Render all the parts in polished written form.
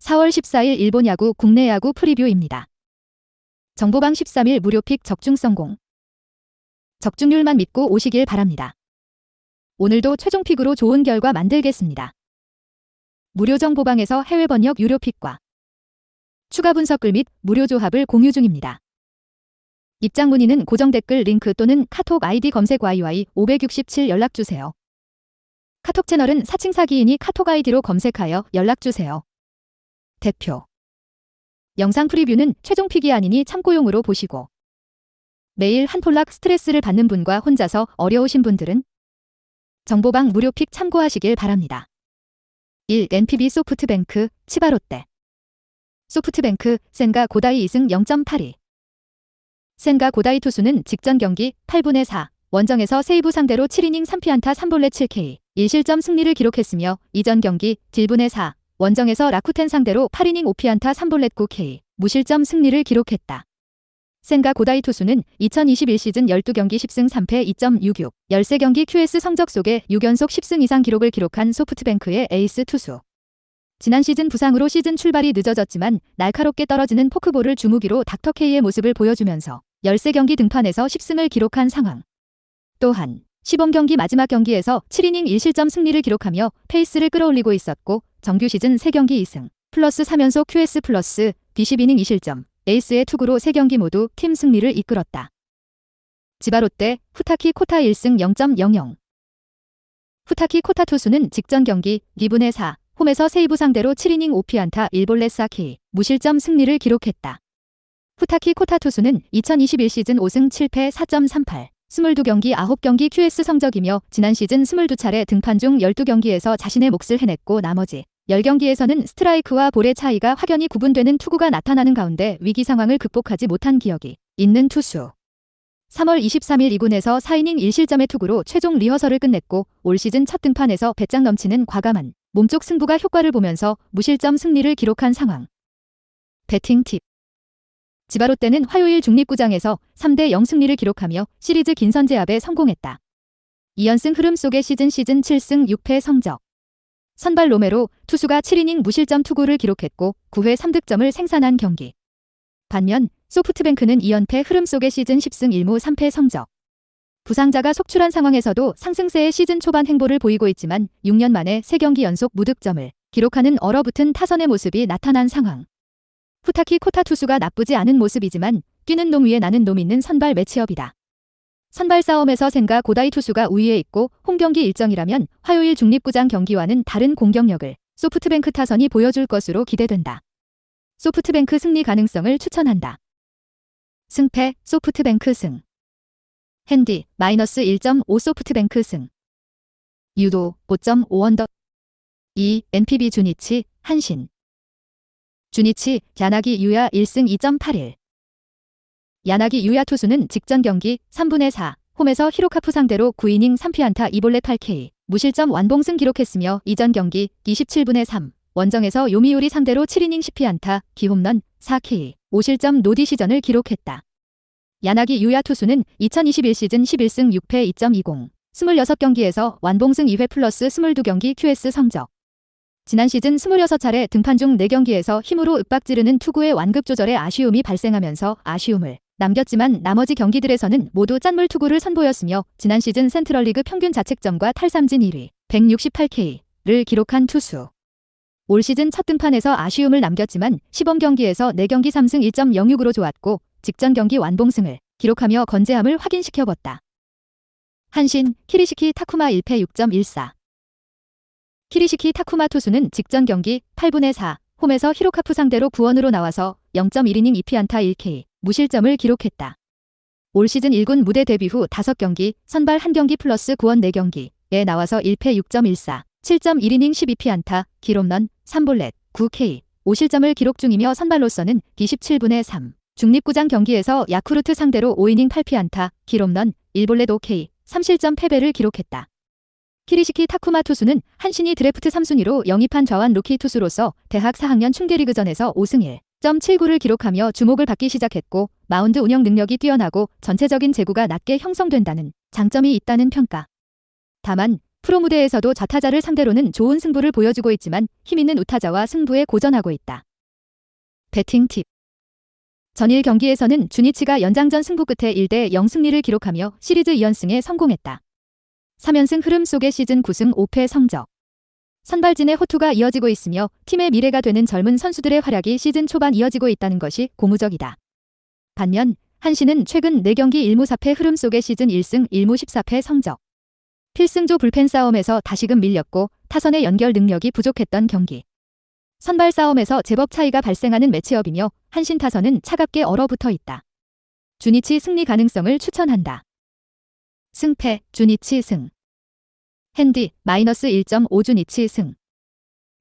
4월 14일 일본 야구 국내 야구 프리뷰입니다. 정보방 13일 무료픽 적중성공. 적중률만 믿고 오시길 바랍니다. 오늘도 최종픽으로 좋은 결과 만들겠습니다. 무료 정보방에서 해외 번역 유료픽과 추가 분석글 및 무료 조합을 공유 중입니다. 입장 문의는 고정 댓글 링크 또는 카톡 아이디 검색 YY567 연락주세요. 카톡 채널은 사칭 사기인이 카톡 아이디로 검색하여 연락주세요. 대표 영상 프리뷰는 최종픽이 아니니 참고용으로 보시고 매일 한 톨락 스트레스를 받는 분과 혼자서 어려우신 분들은 정보방 무료픽 참고하시길 바랍니다. 1. NPB 소프트뱅크, 치바롯데. 소프트뱅크, 센과 고다이 2승 0.82. 센과 고다이 투수는 직전 경기 8분의 4, 원정에서 세이브 상대로 7이닝 3피안타 3볼넷 7K, 1실점 승리를 기록했으며 이전 경기 7분의 4, 원정에서 라쿠텐 상대로 8이닝 5피안타 3볼넷 9K, 무실점 승리를 기록했다. 센과 고다이 투수는 2021 시즌 12경기 10승 3패 2.66, 13경기 QS 성적 속에 6연속 10승 이상 기록을 기록한 소프트뱅크의 에이스 투수. 지난 시즌 부상으로 시즌 출발이 늦어졌지만 날카롭게 떨어지는 포크볼을 주무기로 닥터K의 모습을 보여주면서 13경기 등판에서 10승을 기록한 상황. 또한 시범경기 마지막 경기에서 7이닝 1실점 승리를 기록하며 페이스를 끌어올리고 있었고 정규 시즌 3경기 2승, 플러스 3연속 QS 플러스 B12이닝 2실점, 에이스의 투구로 3경기 모두 팀 승리를 이끌었다. 지바롯데, 후타키 코타 1승 0.00. 후타키 코타 투수는 직전 경기 2분의 4, 홈에서 세이브 상대로 7이닝 5피안타 1볼넷 4K, 무실점 승리를 기록했다. 후타키 코타 투수는 2021 시즌 5승 7패 4.38, 22경기 9경기 QS 성적이며 지난 시즌 22차례 등판 중 12경기에서 자신의 몫을 해냈고 나머지 10경기에서는 스트라이크와 볼의 차이가 확연히 구분되는 투구가 나타나는 가운데 위기 상황을 극복하지 못한 기억이 있는 투수. 3월 23일 2군에서 4이닝 1실점의 투구로 최종 리허설을 끝냈고 올 시즌 첫 등판에서 배짱 넘치는 과감한 몸쪽 승부가 효과를 보면서 무실점 승리를 기록한 상황. 배팅 팁. 지바롯데는 화요일 중립구장에서 3대0 승리를 기록하며 시리즈 긴선 제압에 성공했다. 2연승 흐름 속의 시즌 7승 6패 성적. 선발 로메로 투수가 7이닝 무실점 투구를 기록했고 9회 3득점을 생산한 경기. 반면 소프트뱅크는 2연패 흐름 속의 시즌 10승 1무 3패 성적. 부상자가 속출한 상황에서도 상승세의 시즌 초반 행보를 보이고 있지만 6년 만에 3경기 연속 무득점을 기록하는 얼어붙은 타선의 모습이 나타난 상황. 후타키 코타 투수가 나쁘지 않은 모습이지만 뛰는 놈 위에 나는 놈 있는 선발 매치업이다. 선발 싸움에서 센과 고다이 투수가 우위에 있고 홈경기 일정이라면 화요일 중립구장 경기와는 다른 공격력을 소프트뱅크 타선이 보여줄 것으로 기대된다. 소프트뱅크 승리 가능성을 추천한다. 승패 소프트뱅크 승. 핸디 -1.5 소프트뱅크 승. 유도 5.5 언더. 2. NPB 주니치 한신. 주니치 야나기 유야 1승 2.81. 야나기 유야 투수는 직전 경기 3분의 4, 홈에서 히로카프 상대로 9이닝 3피안타 2볼넷 8K, 무실점 완봉승 기록했으며 이전 경기 27분의 3, 원정에서 요미우리 상대로 7이닝 10피안타, 기홈런 4K, 5실점 노디 시전을 기록했다. 야나기 유야 투수는 2021 시즌 11승 6패 2.20, 26경기에서 완봉승 2회 플러스 22경기 QS 성적. 지난 시즌 26차례 등판 중 4경기에서 힘으로 윽박지르는 투구의 완급 조절에 아쉬움이 발생하면서 아쉬움을 남겼지만 나머지 경기들에서는 모두 짠물 투구를 선보였으며 지난 시즌 센트럴리그 평균 자책점과 탈삼진 1위 168K를 기록한 투수. 올 시즌 첫 등판에서 아쉬움을 남겼지만 시범 경기에서 4경기 3승 1.06으로 좋았고 직전 경기 완봉승을 기록하며 건재함을 확인시켜봤다. 한신 키리시키 타쿠마 1패 6.14. 키리시키 타쿠마 투수는 직전 경기 8분의 4, 홈에서 히로카프 상대로 9원으로 나와서 0.1이닝 2피안타 1K, 무실점을 기록했다. 올 시즌 1군 무대 데뷔 후 5경기, 선발 1경기 플러스 9원 4경기에 나와서 1패 6.14, 7.1이닝 12피안타, 기홈런, 3볼넷, 9K, 5실점을 기록 중이며 선발로서는 27분의 3, 중립구장 경기에서 야쿠르트 상대로 5이닝 8피안타, 기홈런, 1볼넷 5K, 3실점 패배를 기록했다. 키리시키 타쿠마 투수는 한신이 드래프트 3순위로 영입한 좌완 루키 투수로서 대학 4학년 충계리그전에서 5승 1.79를 기록하며 주목을 받기 시작했고 마운드 운영 능력이 뛰어나고 전체적인 제구가 낮게 형성된다는 장점이 있다는 평가. 다만 프로 무대에서도 좌타자를 상대로는 좋은 승부를 보여주고 있지만 힘있는 우타자와 승부에 고전하고 있다. 배팅 팁. 전일 경기에서는 주니치가 연장전 승부 끝에 1대0 승리를 기록하며 시리즈 2연승에 성공했다. 3연승 흐름 속의 시즌 9승 5패 성적. 선발진의 호투가 이어지고 있으며 팀의 미래가 되는 젊은 선수들의 활약이 시즌 초반 이어지고 있다는 것이 고무적이다. 반면 한신은 최근 4경기 1무 4패 흐름 속의 시즌 1승 1무 14패 성적. 필승조 불펜 싸움에서 다시금 밀렸고 타선의 연결 능력이 부족했던 경기. 선발 싸움에서 제법 차이가 발생하는 매치업이며 한신 타선은 차갑게 얼어붙어 있다. 주니치 승리 가능성을 추천한다. 승패 주니치 승. 핸디 -1.5 주니치 승.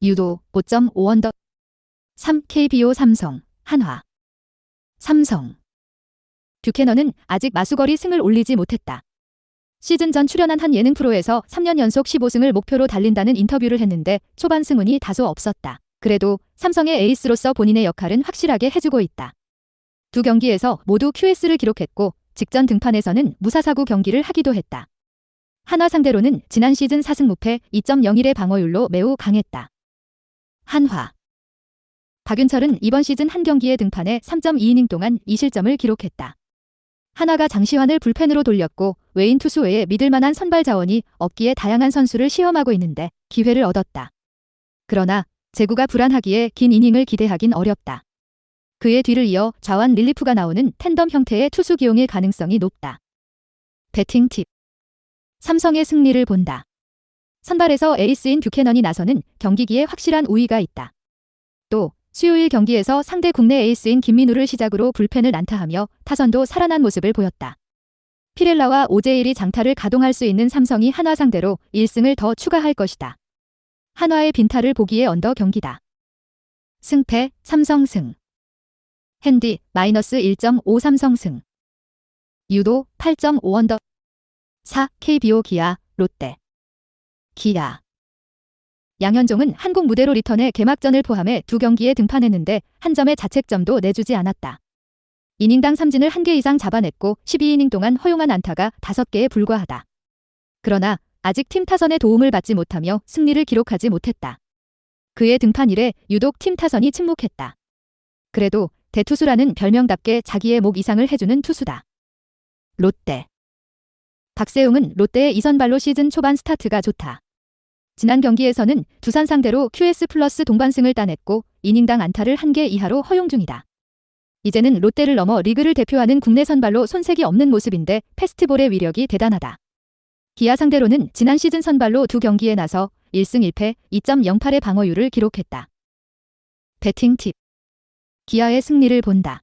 유도 5.5 언더. 3 KBO 삼성 한화. 삼성. 뷰캐넌은 아직 마수거리 승을 올리지 못했다. 시즌 전 출연한 한 예능 프로에서 3년 연속 15승을 목표로 달린다는 인터뷰를 했는데 초반 승운이 다소 없었다. 그래도 삼성의 에이스로서 본인의 역할은 확실하게 해주고 있다. 두 경기에서 모두 QS를 기록했고 직전 등판에서는 무사사구 경기를 하기도 했다. 한화 상대로는 지난 시즌 4승 무패 2.01의 방어율로 매우 강했다. 한화. 박윤철은 이번 시즌 한 경기에 등판해 3.2이닝 동안 2실점을 기록했다. 한화가 장시환을 불펜으로 돌렸고 외인 투수 외에 믿을만한 선발 자원이 없기에 다양한 선수를 시험하고 있는데 기회를 얻었다. 그러나 제구가 불안하기에 긴 이닝을 기대하긴 어렵다. 그의 뒤를 이어 좌완 릴리프가 나오는 텐덤 형태의 투수 기용일 가능성이 높다. 배팅 팁. 삼성의 승리를 본다. 선발에서 에이스인 뷰캐넌이 나서는 경기기에 확실한 우위가 있다. 또 수요일 경기에서 상대 국내 에이스인 김민우를 시작으로 불펜을 난타하며 타선도 살아난 모습을 보였다. 피렐라와 오제일이 장타를 가동할 수 있는 삼성이 한화 상대로 1승을 더 추가할 것이다. 한화의 빈타를 보기에 언더 경기다. 승패 삼성 승. 핸디 -1.5 삼성 승. 유도 8.5 언더. 4 KBO 기아 롯데. 기아. 양현종은 한국 무대로 리턴해 개막전을 포함해 두 경기에 등판했는데 한 점의 자책점도 내주지 않았다. 이닝당 삼진을 1개 이상 잡아냈고 12이닝 동안 허용한 안타가 5개에 불과하다. 그러나 아직 팀 타선의 도움을 받지 못하며 승리를 기록하지 못했다. 그의 등판 이래 유독 팀 타선이 침묵했다. 그래도 대투수라는 별명답게 자기의 목 이상을 해주는 투수다. 롯데. 박세웅은 롯데의 이선발로 시즌 초반 스타트가 좋다. 지난 경기에서는 두산 상대로 QS 플러스 동반승을 따냈고 이닝당 안타를 1개 이하로 허용 중이다. 이제는 롯데를 넘어 리그를 대표하는 국내 선발로 손색이 없는 모습인데 패스트볼의 위력이 대단하다. 기아 상대로는 지난 시즌 선발로 두 경기에 나서 1승 1패 2.08의 방어율을 기록했다. 배팅 팁. 기아의 승리를 본다.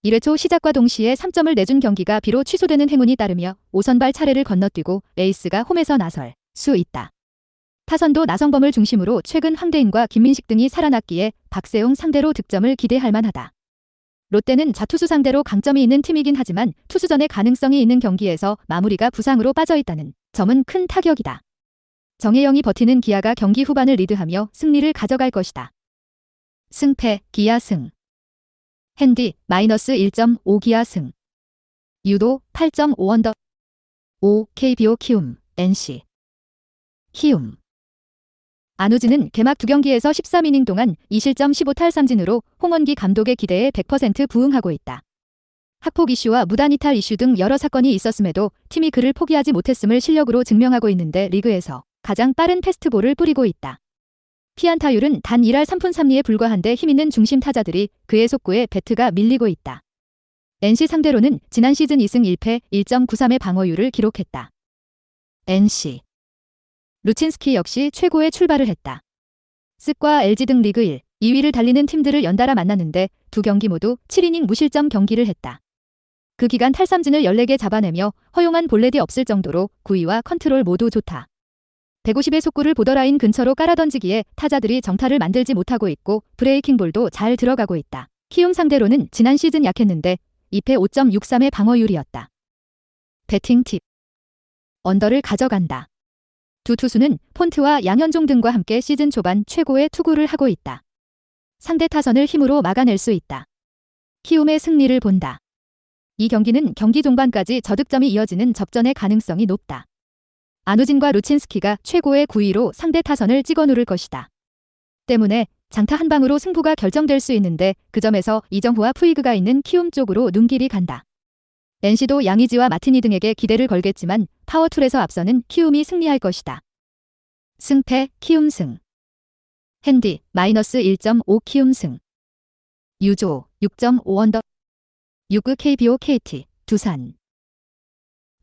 1회 초 시작과 동시에 3점을 내준 경기가 비로 취소되는 행운이 따르며 5선발 차례를 건너뛰고 에이스가 홈에서 나설 수 있다. 타선도 나성범을 중심으로 최근 황대인과 김민식 등이 살아났기에 박세웅 상대로 득점을 기대할 만하다. 롯데는 자투수 상대로 강점이 있는 팀이긴 하지만 투수전에 가능성이 있는 경기에서 마무리가 부상으로 빠져있다는 점은 큰 타격이다. 정혜영이 버티는 기아가 경기 후반을 리드하며 승리를 가져갈 것이다. 승패 기아 승. 핸디 -1.5 기아 승. 유도 8.5 언더. 5 KBO 키움 NC. 키움. 안우진은 개막 두 경기에서 13이닝 동안 2실점 15탈 3진으로 홍원기 감독의 기대에 100% 부응하고 있다. 학폭 이슈와 무단 이탈 이슈 등 여러 사건이 있었음에도 팀이 그를 포기하지 못했음을 실력으로 증명하고 있는데 리그에서 가장 빠른 패스트볼을 뿌리고 있다. 피안타율은 단 1할 3푼 3리에 불과한데 힘있는 중심 타자들이 그의 속구에 배트가 밀리고 있다. NC 상대로는 지난 시즌 2승 1패 1.93의 방어율을 기록했다. NC. 루친스키 역시 최고의 출발을 했다. 쓱과 LG 등 리그 1, 2위를 달리는 팀들을 연달아 만났는데 두 경기 모두 7이닝 무실점 경기를 했다. 그 기간 탈삼진을 14개 잡아내며 허용한 볼넷이 없을 정도로 구위와 컨트롤 모두 좋다. 150의 속구를 보더라인 근처로 깔아던지기에 타자들이 정타를 만들지 못하고 있고 브레이킹 볼도 잘 들어가고 있다. 키움 상대로는 지난 시즌 약했는데 2패 5.63의 방어율이었다. 배팅 팁. 언더를 가져간다. 두 투수는 폰트와 양현종 등과 함께 시즌 초반 최고의 투구를 하고 있다. 상대 타선을 힘으로 막아낼 수 있다. 키움의 승리를 본다. 이 경기는 경기 종반까지 저득점이 이어지는 접전의 가능성이 높다. 안우진과 루친스키가 최고의 9위로 상대 타선을 찍어 누를 것이다. 때문에 장타 한 방으로 승부가 결정될 수 있는데 그 점에서 이정후와 푸이그가 있는 키움 쪽으로 눈길이 간다. NC도 양의지와 마티니 등에게 기대를 걸겠지만 파워툴에서 앞서는 키움이 승리할 것이다. 승패 키움 승. 핸디 마이너스 1.5 키움 승. 유조 6.5 언더. 6구 KBO KT 두산.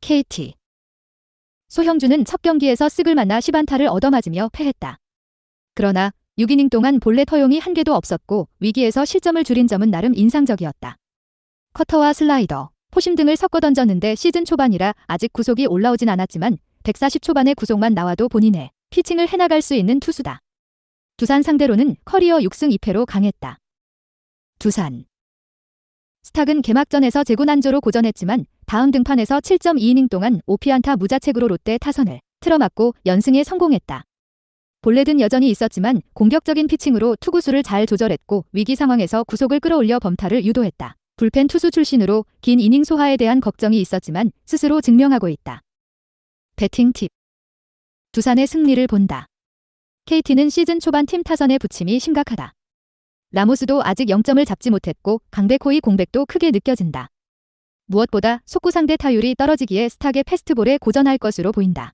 KT. 소형주는 첫 경기에서 쓱을 만나 10안타를 얻어맞으며 패했다. 그러나 6이닝 동안 볼넷 허용이 한 개도 없었고 위기에서 실점을 줄인 점은 나름 인상적이었다. 커터와 슬라이더, 포심 등을 섞어 던졌는데 시즌 초반이라 아직 구속이 올라오진 않았지만 140 초반의 구속만 나와도 본인의 피칭을 해나갈 수 있는 투수다. 두산 상대로는 커리어 6승 2패로 강했다. 두산. 스탁은 개막전에서 제구난조로 고전했지만 다음 등판에서 7.2이닝 동안 5피안타 무자책으로 롯데 타선을 틀어막고 연승에 성공했다. 볼넷은 여전히 있었지만 공격적인 피칭으로 투구수를 잘 조절했고 위기 상황에서 구속을 끌어올려 범타를 유도했다. 불펜 투수 출신으로 긴 이닝 소화에 대한 걱정이 있었지만 스스로 증명하고 있다. 배팅 팁. 두산의 승리를 본다. KT는 시즌 초반 팀 타선의 부침이 심각하다. 라모스도 아직 0점을 잡지 못했고 강백호의 공백도 크게 느껴진다. 무엇보다 속구 상대 타율이 떨어지기에 스탁의 패스트볼에 고전할 것으로 보인다.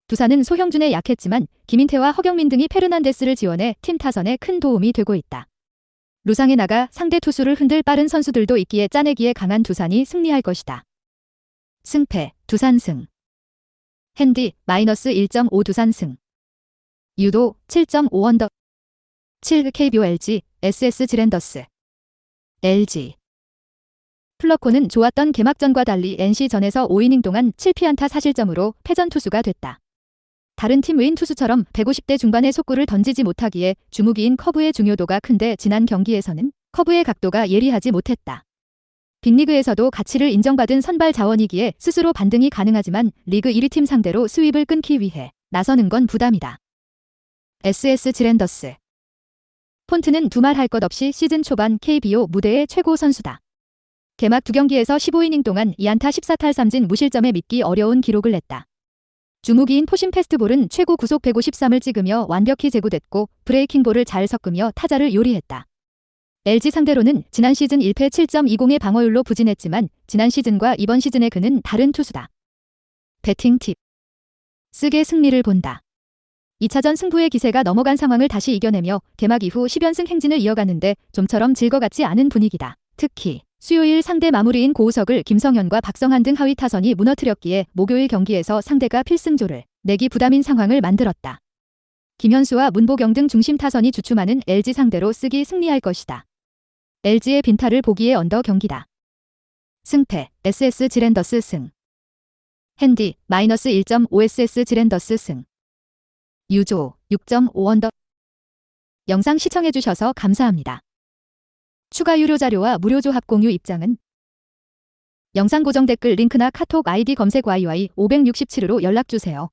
두산은 소형준에 약했지만 김인태와 허경민 등이 페르난데스를 지원해 팀 타선에 큰 도움이 되고 있다. 루상에 나가 상대 투수를 흔들 빠른 선수들도 있기에 짜내기에 강한 두산이 승리할 것이다. 승패 두산 승. 핸디 마이너스 1.5 두산 승. 유도 7.5 언더. 7 KBO LG SS 지랜더스. LG. 플러코는 좋았던 개막전과 달리 NC전에서 5이닝 동안 7피안타 사실점으로 패전 투수가 됐다. 다른 팀 외인 투수처럼 150대 중반의 속구를 던지지 못하기에 주무기인 커브의 중요도가 큰데 지난 경기에서는 커브의 각도가 예리하지 못했다. 빅리그에서도 가치를 인정받은 선발 자원이기에 스스로 반등이 가능하지만 리그 1위 팀 상대로 스윕을 끊기 위해 나서는 건 부담이다. SS 지랜더스. 폰트는 두말 할 것 없이 시즌 초반 KBO 무대의 최고 선수다. 개막 2경기에서 15이닝 동안 2안타 14탈3진 무실점에 믿기 어려운 기록을 냈다. 주무기인 포심 패스트볼은 최고 구속 153을 찍으며 완벽히 제구됐고 브레이킹볼을 잘 섞으며 타자를 요리했다. LG 상대로는 지난 시즌 1패 7.20의 방어율로 부진했지만 지난 시즌과 이번 시즌의 그는 다른 투수다. 배팅 팁. 쓰게 승리를 본다. 2차전 승부의 기세가 넘어간 상황을 다시 이겨내며 개막 이후 10연승 행진을 이어가는데 좀처럼 질 것 같지 않은 분위기다. 특히 수요일 상대 마무리인 고우석을 김성현과 박성한 등 하위 타선이 무너뜨렸기에 목요일 경기에서 상대가 필승조를 내기 부담인 상황을 만들었다. 김현수와 문보경 등 중심 타선이 주춤하는 LG 상대로 쓰기 승리할 것이다. LG의 빈타를 보기에 언더 경기다. 승패 SS 지랜더스 승. 핸디 마이너스 1.5 SS 지랜더스 승. 유조 6.5 언더. 영상 시청해주셔서 감사합니다. 추가 유료 자료와 무료 조합 공유 입장은 영상 고정 댓글 링크나 카톡 아이디 검색 YY567으로 연락주세요.